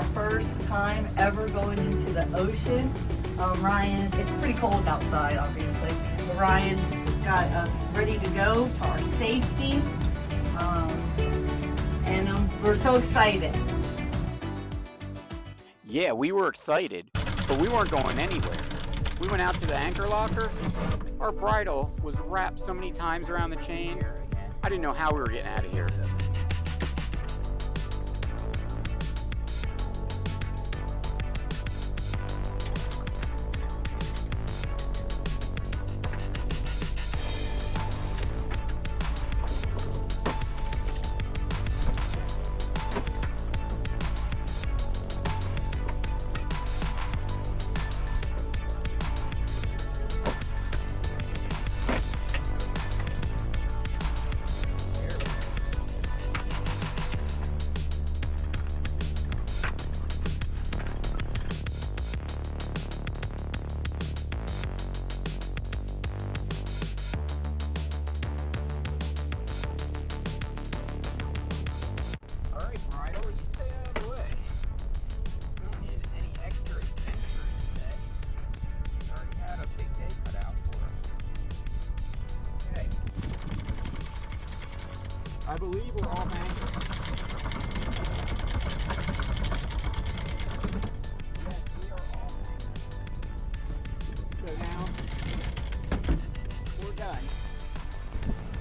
our first time ever going into the ocean. Ryan, it's pretty cold outside, obviously. Ryan has got us ready to go for our safety, and we're so excited. Yeah, we were excited, but we weren't going anywhere. We went out to the anchor locker. Our bridle was wrapped so many times around the chain, I didn't know how we were getting out of here. I believe we're all anchored. Yes, we are all anchored. So now, we're done.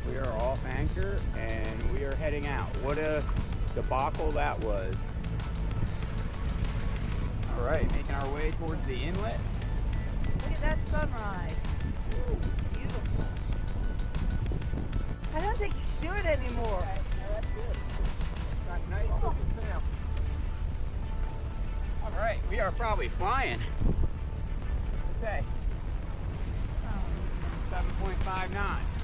We are off anchor and we are heading out. What a debacle that was. All right, making our way towards the inlet. Look at that sunrise. Ooh, beautiful. I don't think you should do it anymore. Okay, no, that's good. Got nice looking sail. All right, we are probably flying. What's it say? 7.5 knots.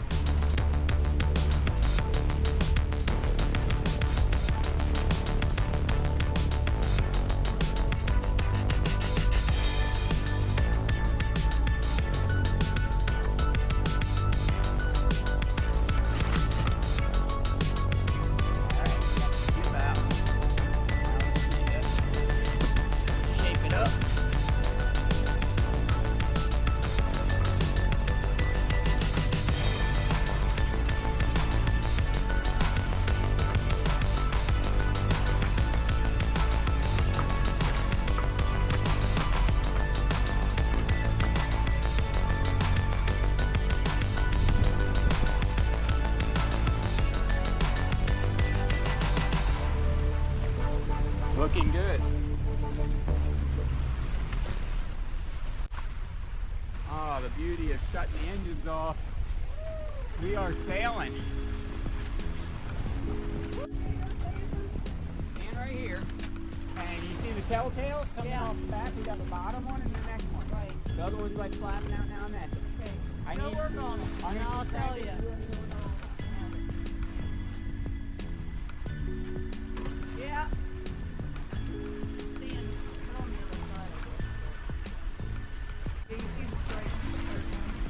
Looking good. Oh, the beauty of shutting the engines off. We are sailing. Stand right here. And you see the telltales coming off the back? We got the bottom one and the next one. Right. The other one's like flapping out now and then. Okay. I need work on them. I'll tell you. Yeah.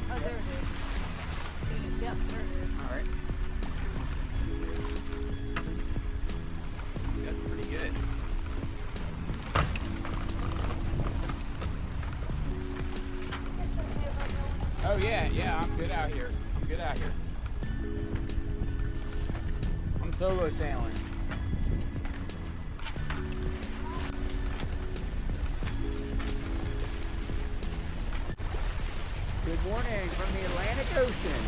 Oh, there it is. Yep, there it is. All right. That's pretty good. Oh yeah, I'm good out here. I'm solo sailing. Good morning from the Atlantic Ocean.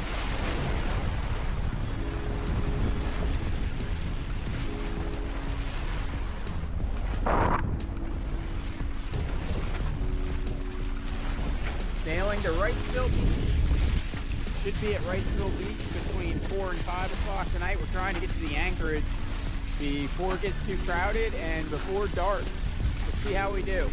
Sailing to Wrightsville Beach. Should be at Wrightsville Beach between 4 and 5 o'clock tonight. We're trying to get to the anchorage before it gets too crowded and before dark. Let's see how we do.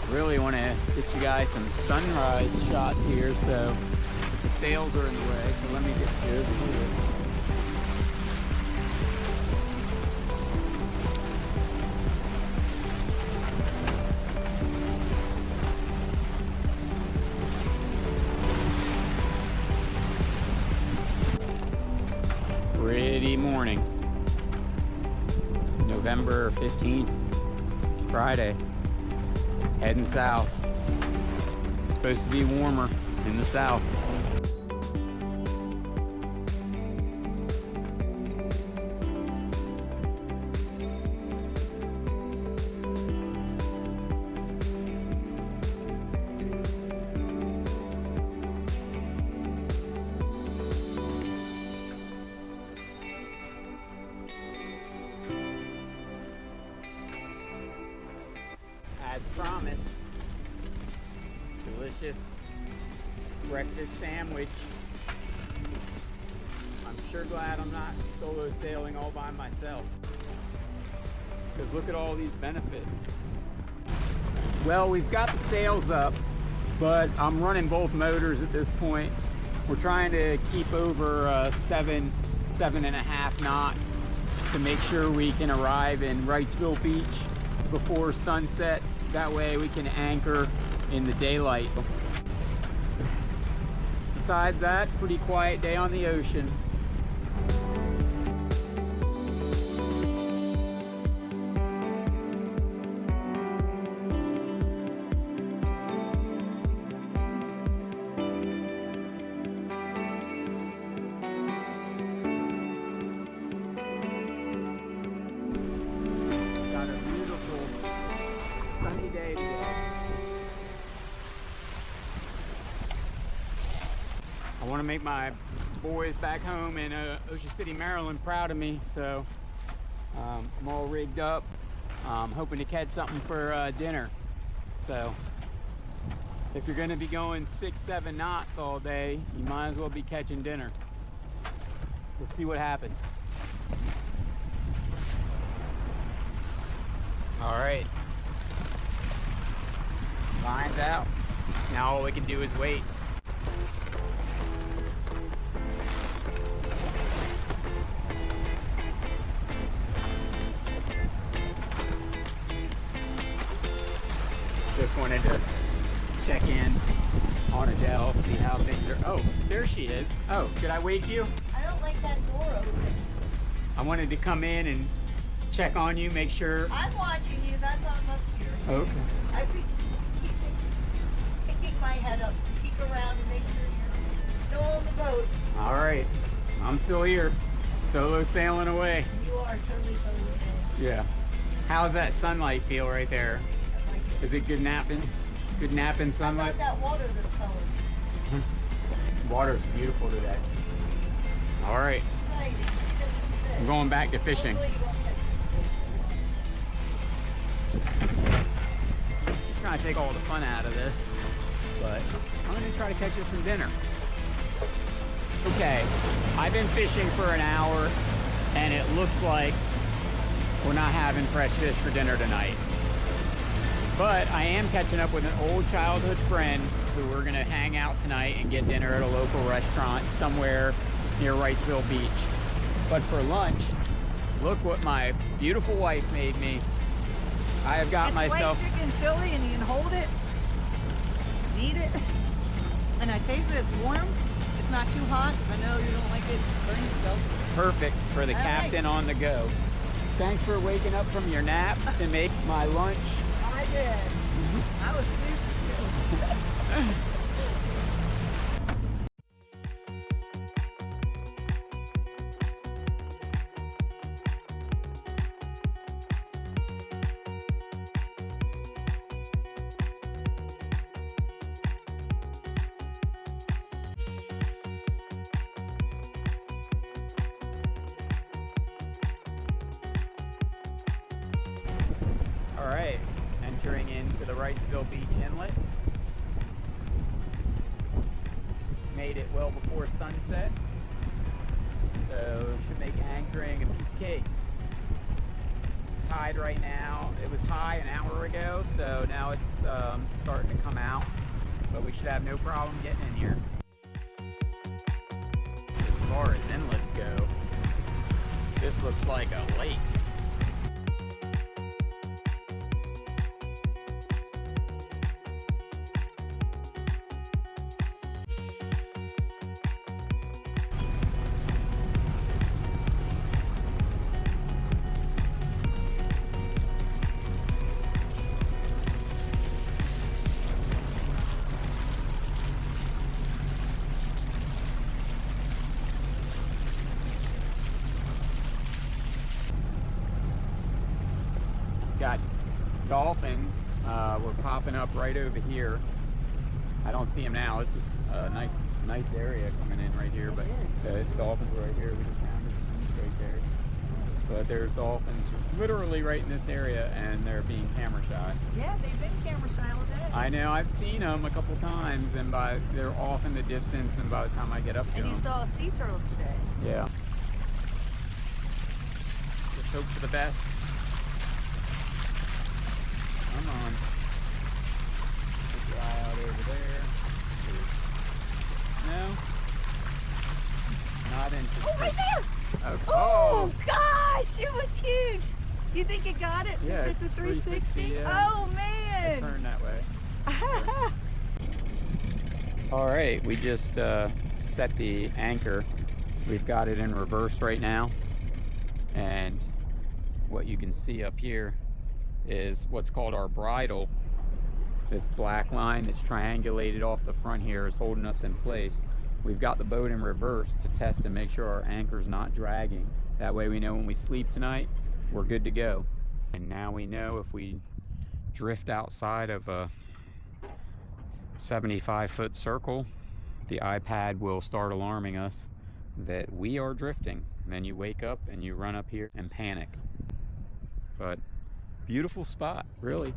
Really want to get you guys some sunrise shots here, so the sails are in the way, so let me get you over here. pretty morning. November 15th, Friday. Heading south. Supposed to be warmer in the south. As promised, delicious breakfast sandwich. I'm sure glad I'm not solo sailing all by myself, because look at all these benefits. Well, we've got the sails up, but I'm running both motors at this point. We're trying to keep over 7.5 knots to make sure we can arrive in Wrightsville Beach before sunset. That way we can anchor in the daylight. Besides that, pretty quiet day on the ocean. Got a beautiful sunny day today. I want to make my boys back home in Ocean City, Maryland proud of me, so I'm all rigged up. Hoping to catch something for dinner. So if you're going to be going 6-7 knots all day, you might as well be catching dinner. We'll see what happens. All right, line's out. Now all we can do is wait. Just wanted to check in on Adele, see how things are. Oh, there she is. Oh, did I wake you? I don't like that door open. I wanted to come in and check on you, make sure. I'm watching you, that's why I'm up here. Okay. I keep picking my head up, peek around and make sure you're still on the boat. All right, I'm still here, solo sailing away. You are totally so. Yeah. How's that sunlight feel right there? Is it good napping? Good napping sunlight? I like that water this color. Water's beautiful today. All right, I'm going back to fishing. Trying to take all the fun out of this, but I'm gonna try to catch us some dinner. Okay, I've been fishing for an hour and it looks like we're not having fresh fish for dinner tonight. But I am catching up with an old childhood friend who we're gonna hang out tonight and get dinner at a local restaurant somewhere near Wrightsville Beach. But for lunch, look what my beautiful wife made me. I have got myself white chicken chili and you can hold it, eat it, and I taste it, it's warm, it's not too hot. I know you don't like it, burn yourself. perfect for the captain on the go. Thanks for waking up from your nap to make my lunch. I did. I was sleeping. All right, entering into the Wrightsville Beach Inlet. Made it well before sunset, so should make anchoring a piece of cake. Tide right now, it was high an hour ago, so now it's starting to come out, but we should have no problem getting in here. As far as inlets go, this looks like a lake. got dolphins were popping up right over here. I don't see them now. This is a nice area coming in right here, but the dolphins are right here. We just found it right there. But there's dolphins literally right in this area, and they're being camera shot. Yeah, they've been camera shy all day. I know, I've seen them a couple times, and they're off in the distance, and by the time I get up to them. And you saw a sea turtle today. Yeah. Just hope for the best. Come on. Put your eye out over there. No? Not interested. Oh, right there! Okay. Oh, gosh, it was huge. You think it got it since Yeah, it's a 360? yeah. Oh, man. Turn that way. All right, we just set the anchor. We've got it in reverse right now. And what you can see up here is what's called our bridle. This black line that's triangulated off the front here is holding us in place. We've got the boat in reverse to test and make sure our anchor's not dragging. That way we know when we sleep tonight, we're good to go. And now we know if we drift outside of a 75-foot circle, the iPad will start alarming us that we are drifting. And then you wake up and you run up here and panic. But beautiful spot, really.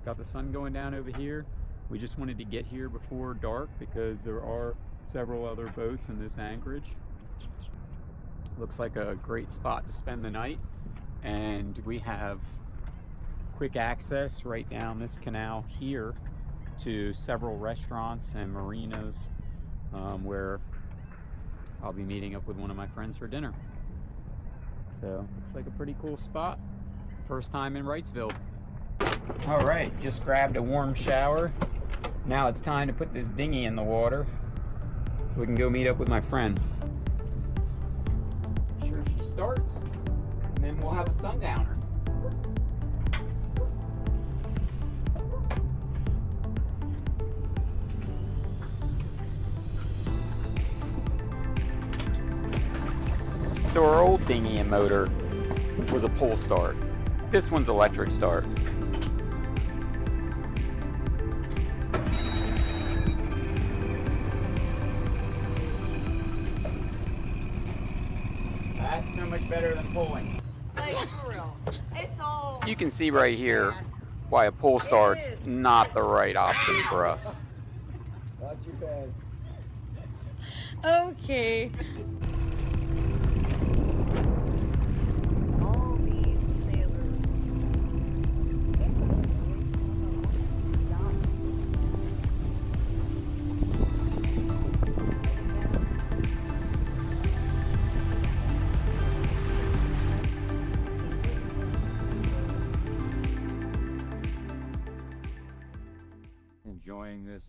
Got the sun going down over here. We just wanted to get here before dark because there are several other boats in this anchorage. Looks like a great spot to spend the night, and we have quick access right down this canal here to several restaurants and marinas where I'll be meeting up with one of my friends for dinner. So it's like a pretty cool spot. First time in Wrightsville. All right, just grabbed a warm shower. Now it's time to put this dinghy in the water so we can go meet up with my friend. Make sure she starts, and then we'll have a sundowner. So our old dinghy and motor was a pull start. This one's electric start. That's so much better than pulling. Like, for real. It's all... You can see right here why a pull start's not the right option for us. Not too bad. Okay. All these sailors. Enjoying this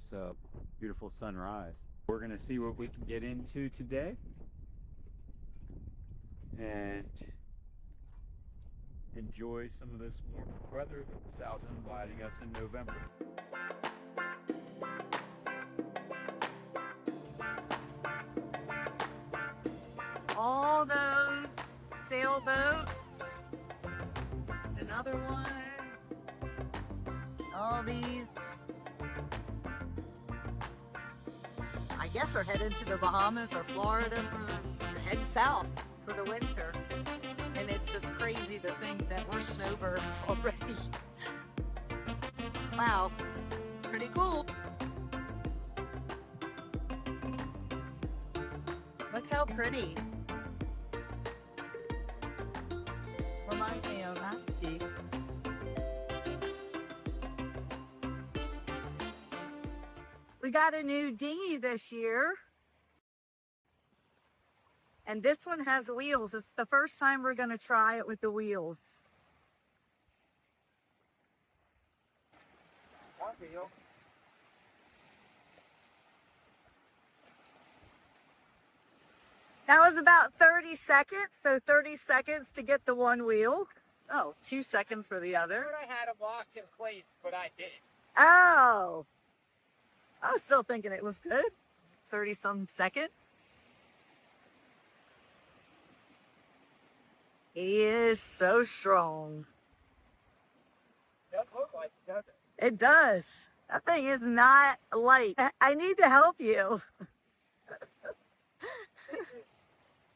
beautiful sunrise. We're gonna see what we can get into today and enjoy some of this warm weather that the South's inviting us in November. All those sailboats. Another one. All these. I guess we're headed to the Bahamas or Florida for heading south for the winter. And it's just crazy to think that we're snowbirds already. Wow, pretty cool. Look how pretty. Reminds me of Massachusetts. We got a new dinghy this year. And this one has wheels. It's the first time we're going to try it with the wheels. That was about 30 seconds. So 30 seconds to get the one wheel. Oh, 2 seconds for the other. I had a box in place, but I didn't. Oh. I was still thinking it was good. 30 some seconds. He is so strong. It does. That thing is not light. I need to help you.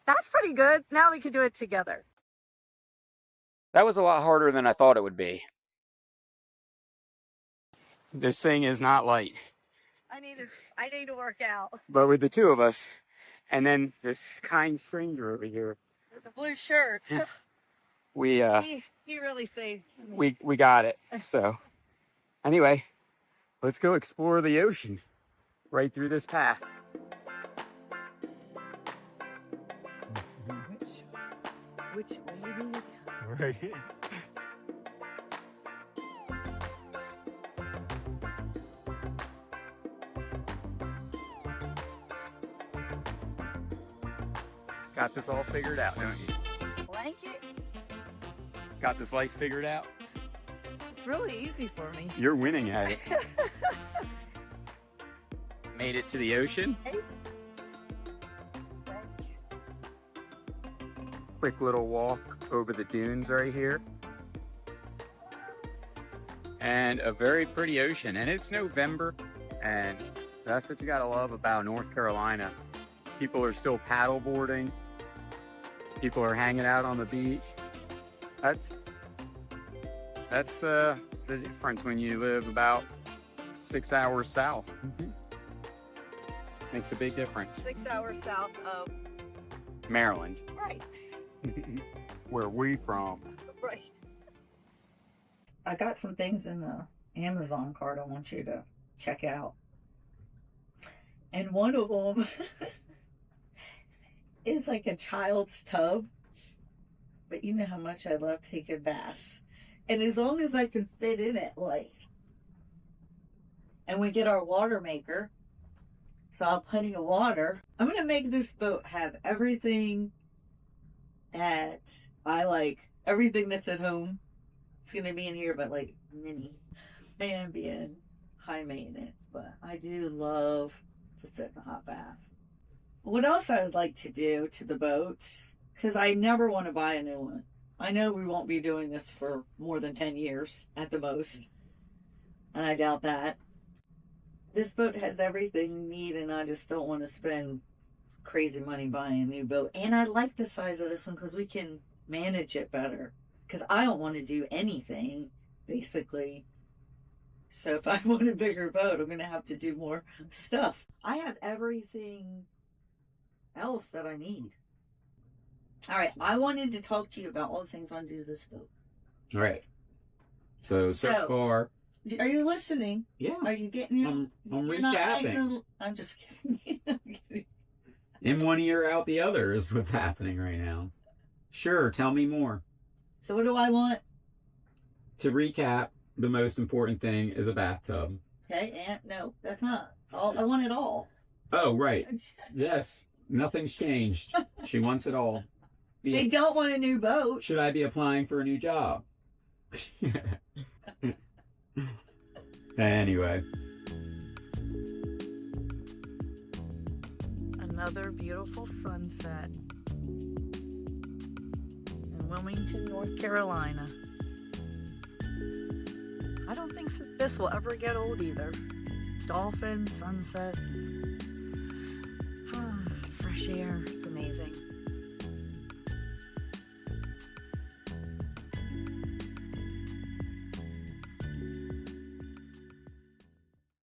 That's pretty good. Now we can do it together. That was a lot harder than I thought it would be. This thing is not light. I need to work out. But with the two of us, and then this kind stranger over here, With the blue shirt. we he really saved me. we got it. So anyway, let's go explore the ocean right through this path. Which way do we go? Right. Got this all figured out, don't you? Blanket? Got this life figured out? It's really easy for me. You're winning at it. Made it to the ocean. Quick little walk over the dunes right here. And a very pretty ocean. And it's November, and that's what you gotta love about North Carolina. People are still paddle boarding. People are hanging out on the beach. That's the difference when you live about 6 hours south. Makes a big difference. 6 hours south of Maryland. right. Where we from. Right. I got some things in the Amazon cart I want you to check out. And one of them is like a child's tub. But you know how much I love taking baths. And as long as I can fit in it, like. And we get our water maker. So I'll have plenty of water. I'm going to make this boat have everything that I like. Everything that's at home. It's going to be in here, but like mini. And being high maintenance. But I do love to sit in a hot bath. What else I would like to do to the boat, because I never want to buy a new one. I know we won't be doing this for more than 10 years at the most. And I doubt that. This boat has everything we need, and I just don't want to spend crazy money buying a new boat. And I like the size of this one because we can manage it better. Because I don't want to do anything, basically. So if I want a bigger boat, I'm going to have to do more stuff. I have everything else that I need. All right, I wanted to talk to you about all the things I want to do to this boat. All right. So far. Are you listening? Yeah. Are you getting it? I'm You're not recapping. acting- I'm just kidding. I'm kidding. In one ear, out the other is what's happening right now. Sure, tell me more. So what do I want? To recap, the most important thing is a bathtub. Okay, and no, that's not all. I want it all. Oh, right. Yes, nothing's changed. She wants it all. They don't want a new boat. Should I be applying for a new job? Anyway. Another beautiful sunset in Wilmington, North Carolina. I don't think this will ever get old either. Dolphins, sunsets, fresh air, it's amazing.